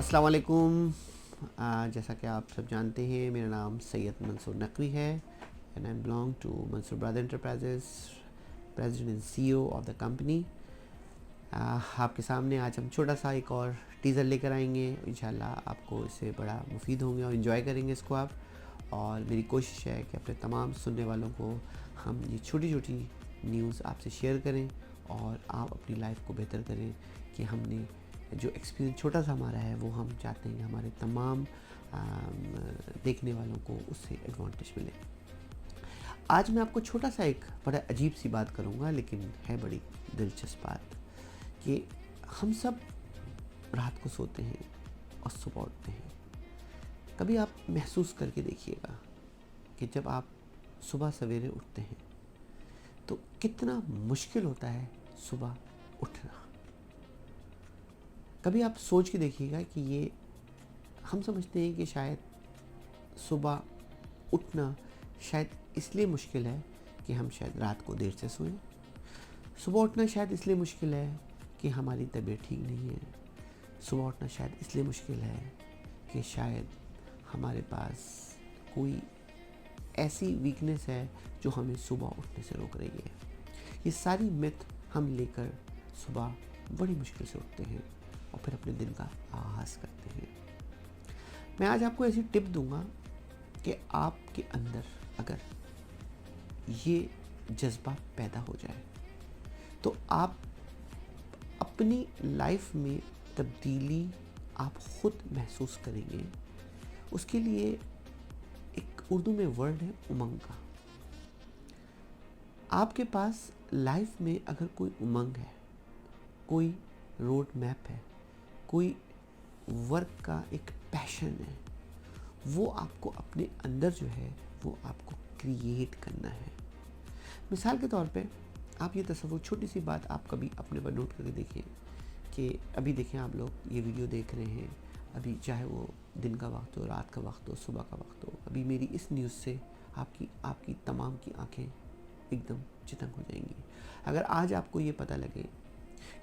अस्सलाम वालेकुम। जैसा कि आप सब जानते हैं, मेरा नाम सैयद मंसूर नकवी है and I belong to Mansoor brother enterprises, president and CEO of the company. आपके सामने आज हम छोटा सा एक और टीज़र लेकर आएंगे। इंशाल्लाह आपको इससे बड़ा मुफीद होंगे और इन्जॉय करेंगे इसको आप। और मेरी कोशिश है कि अपने तमाम सुनने वालों को हम ये छोटी छोटी न्यूज़ आपसे शेयर करें और आप अपनी लाइफ को बेहतर करें। कि हमने जो एक्सपीरियंस छोटा सा हमारा है वो हम चाहते हैं हमारे तमाम देखने वालों को उससे एडवांटेज मिले। आज मैं आपको छोटा सा एक बड़ा अजीब सी बात करूँगा, लेकिन है बड़ी दिलचस्प बात कि हम सब रात को सोते हैं और सुबह उठते हैं। कभी आप महसूस करके देखिएगा कि जब आप सुबह सवेरे उठते हैं तो कितना मुश्किल होता है सुबह उठना। कभी आप सोच के देखिएगा कि ये हम समझते हैं कि शायद सुबह उठना शायद इसलिए मुश्किल है कि हम शायद रात को देर से सोएं। सुबह उठना शायद इसलिए मुश्किल है कि हमारी तबीयत ठीक नहीं है। सुबह उठना शायद इसलिए मुश्किल है कि शायद हमारे पास कोई ऐसी वीकनेस है जो हमें सुबह उठने से रोक रही है। ये सारी मिथ हम लेकर सुबह बड़ी मुश्किल से उठते हैं और फिर अपने दिन का आगाज़ करते हैं। मैं आज आपको ऐसी टिप दूंगा कि आपके अंदर अगर ये जज्बा पैदा हो जाए तो आप अपनी लाइफ में तब्दीली आप खुद महसूस करेंगे। उसके लिए एक उर्दू में वर्ड है उमंग का। आपके पास लाइफ में अगर कोई उमंग है, कोई रोड मैप है, कोई वर्क का एक पैशन है, वो आपको अपने अंदर जो है वो आपको क्रिएट करना है। मिसाल के तौर पे आप ये तस्वीर, छोटी सी बात आप कभी अपने पर नोट करके देखिए कि अभी देखें आप लोग ये वीडियो देख रहे हैं, अभी चाहे वो दिन का वक्त हो, रात का वक्त हो, सुबह का वक्त हो, अभी मेरी इस न्यूज़ से आपकी तमाम की आंखें एकदम चितंग हो जाएंगी। अगर आज आपको ये पता लगे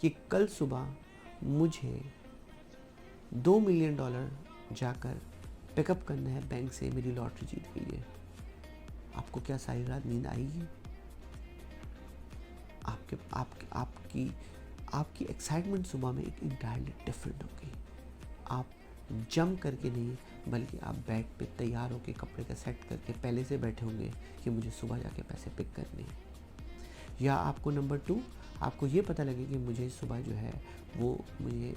कि कल सुबह मुझे $2 मिलियन जाकर पिकअप करना है बैंक से, मेरी लॉटरी जीत गई है, आपको क्या सारी रात नींद आएगी? आपकी एक्साइटमेंट सुबह में एक इंटायरली डिफरेंट होगी। आप जंप करके नहीं, बल्कि आप बेड पे तैयार होकर कपड़े का सेट करके पहले से बैठे होंगे कि मुझे सुबह जाके पैसे पिक करने हैं। या आपको नंबर 2, आपको ये पता लगे कि मुझे सुबह जो है वो मुझे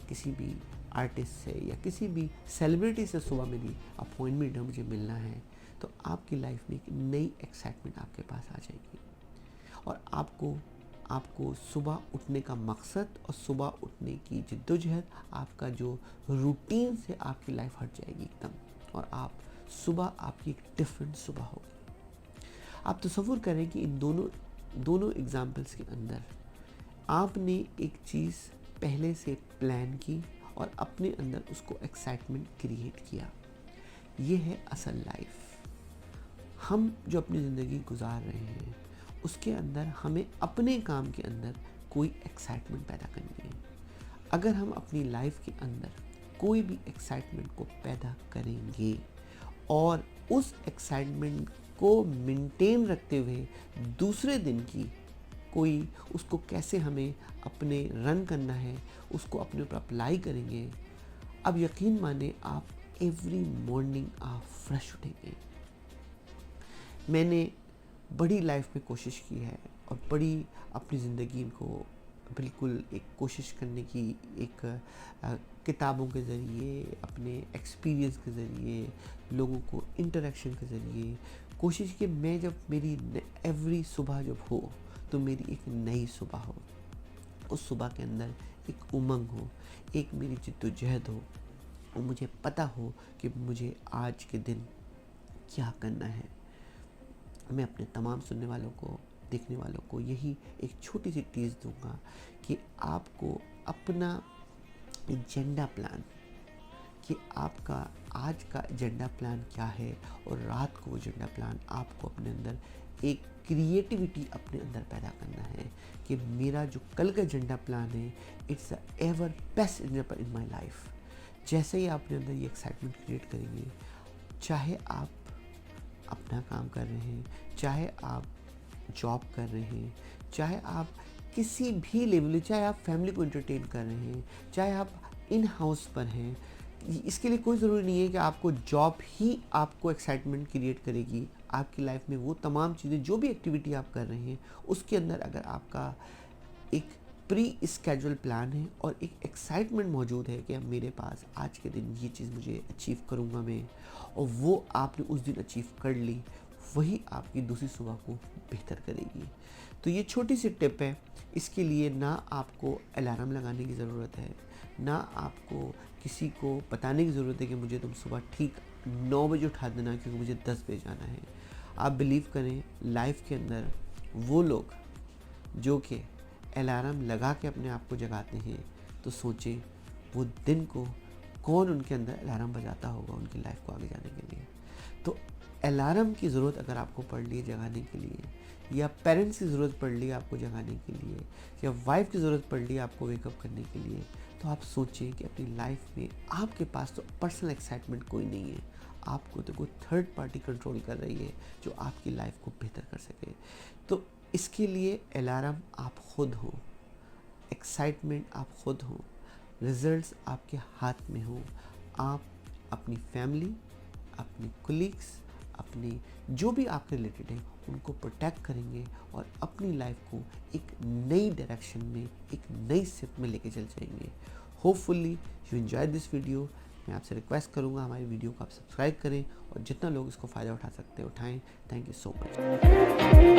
किसी भी आर्टिस्ट से या किसी भी सेलिब्रिटी से सुबह मेरी अपॉइंटमेंट है, मुझे मिलना है, तो आपकी लाइफ में एक नई एक्साइटमेंट आपके पास आ जाएगी। और आपको सुबह उठने का मकसद और सुबह उठने की जिद्दोजहद, आपका जो रूटीन से आपकी लाइफ हट जाएगी एकदम, और आप सुबह आपकी एक डिफरेंट सुबह होगी। आप तसव्वुर करें कि इन दोनों एग्जाम्पल्स के अंदर आपने एक चीज़ पहले से प्लान की और अपने अंदर उसको एक्साइटमेंट क्रिएट किया। ये है असल लाइफ। हम जो अपनी ज़िंदगी गुजार रहे हैं उसके अंदर हमें अपने काम के अंदर कोई एक्साइटमेंट पैदा करनी है। अगर हम अपनी लाइफ के अंदर कोई भी एक्साइटमेंट को पैदा करेंगे और उस एक्साइटमेंट को मेंटेन रखते हुए दूसरे दिन की कोई उसको कैसे हमें अपने रन करना है उसको अपने ऊपर अप्लाई करेंगे, अब यकीन माने आप एवरी मॉर्निंग आप फ्रेश उठेंगे। मैंने बड़ी लाइफ में कोशिश की है और बड़ी अपनी ज़िंदगी को बिल्कुल एक कोशिश करने की एक किताबों के ज़रिए, अपने एक्सपीरियंस के ज़रिए, लोगों को इंटरेक्शन के ज़रिए कोशिश की। मैं जब मेरी एवरी सुबह जब हो तो मेरी एक नई सुबह हो, उस सुबह के अंदर एक उमंग हो, एक मेरी जिद्दोजहद हो और मुझे पता हो कि मुझे आज के दिन क्या करना है। मैं अपने तमाम सुनने वालों को, देखने वालों को यही एक छोटी सी टीज़ दूंगा कि आपको अपना एजेंडा प्लान, कि आपका आज का एजेंडा प्लान क्या है और रात को वो एजेंडा प्लान आपको अपने अंदर एक क्रिएटिविटी अपने अंदर पैदा करना है कि मेरा जो कल का एजेंडा प्लान है it's the ever best agenda in my life. जैसे ही अपने अंदर ये एक्साइटमेंट क्रिएट करेंगे, चाहे आप अपना काम कर रहे हैं, चाहे आप जॉब कर रहे हैं, चाहे आप किसी भी लेवल, चाहे आप फैमिली को एंटरटेन कर रहे हैं, चाहे आप इन हाउस पर हैं, इसके लिए कोई ज़रूरी नहीं है कि आपको जॉब ही आपको एक्साइटमेंट क्रिएट करेगी। आपकी लाइफ में वो तमाम चीज़ें, जो भी एक्टिविटी आप कर रहे हैं, उसके अंदर अगर आपका एक प्री स्केड्यूल प्लान है और एक एक्साइटमेंट मौजूद है कि अब मेरे पास आज के दिन ये चीज़ मुझे अचीव करूँगा मैं, और वो आपने उस दिन अचीव कर ली, वही आपकी दूसरी सुबह को बेहतर करेगी। तो ये छोटी सी टिप है। इसके लिए ना आपको अलार्म लगाने की ज़रूरत है, ना आपको किसी को बताने की ज़रूरत है कि मुझे तुम सुबह ठीक 9 बजे उठा देना क्योंकि मुझे 10 बजे जाना है। आप बिलीव करें, लाइफ के अंदर वो लोग जो कि अलार्म लगा के अपने आप को जगाते हैं, तो सोचें वो दिन को कौन उनके अंदर अलार्म बजाता होगा उनकी लाइफ को आगे जाने के लिए। तो अलार्म की ज़रूरत अगर आपको पड़ रही है जगाने के लिए, या पेरेंट्स की ज़रूरत पड़ रही है आपको जगाने के लिए, या वाइफ की ज़रूरत पड़ रही है आपको वेकअप करने के लिए, तो आप सोचें कि अपनी लाइफ में आपके पास तो पर्सनल एक्साइटमेंट कोई नहीं है, आपको तो कोई थर्ड पार्टी कंट्रोल कर रही है जो आपकी लाइफ को बेहतर कर सके। तो इसके लिए अलार्म आप खुद हो, एक्साइटमेंट आप खुद हो, रिजल्ट्स आपके हाथ में हो। आप अपनी फैमिली, अपनी कोलीग्स, अपनी जो भी आपके रिलेटेड हैं, उनको प्रोटेक्ट करेंगे और अपनी लाइफ को एक नई डायरेक्शन में, एक नई शिफ्ट में लेके चल जाएंगे। Hopefully you enjoy this video. मैं आपसे रिक्वेस्ट करूंगा हमारी वीडियो को आप सब्सक्राइब करें और जितना लोग इसको फ़ायदा उठा सकते हैं उठाएं। Thank you so much.